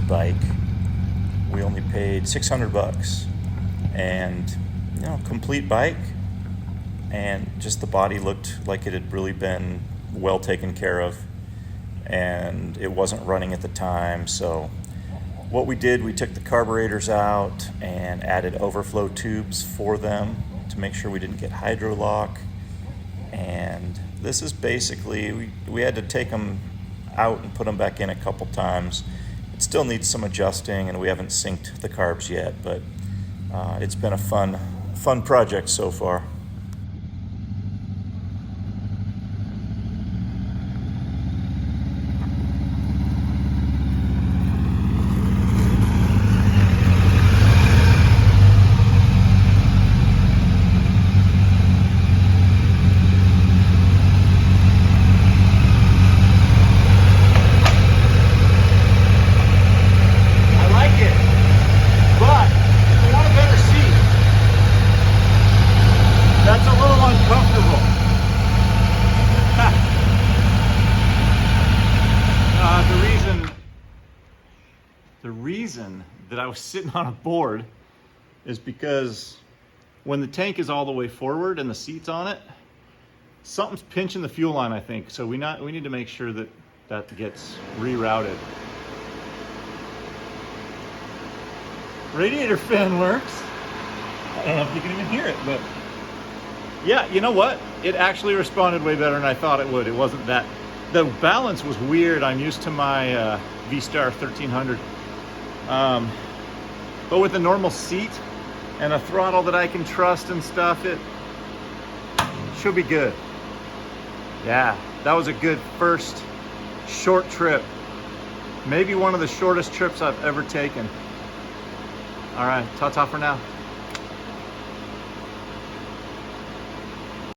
bike. We only paid 600 bucks, and you know, complete bike, and just the body looked like it had really been well taken care of, and it wasn't running at the time. So what we did, we took the carburetors out and added overflow tubes for them to make sure we didn't get hydro lock. And this is basically, we had to take them out and put them back in a couple times. It still needs some adjusting, and we haven't synced the carbs yet, but it's been a fun project so far. That's a little uncomfortable. The reason that I was sitting on a board is because when the tank is all the way forward and the seat's on it, something's pinching the fuel line, I think. So we need to make sure that that gets rerouted. Radiator fan works. I don't know if you can even hear it, but yeah, you know what? It actually responded way better than I thought it would. It wasn't that, the balance was weird. I'm used to my V-Star 1300. But with a normal seat and a throttle that I can trust and stuff, it should be good. Yeah, that was a good first short trip. Maybe one of the shortest trips I've ever taken. All right, ta-ta for now.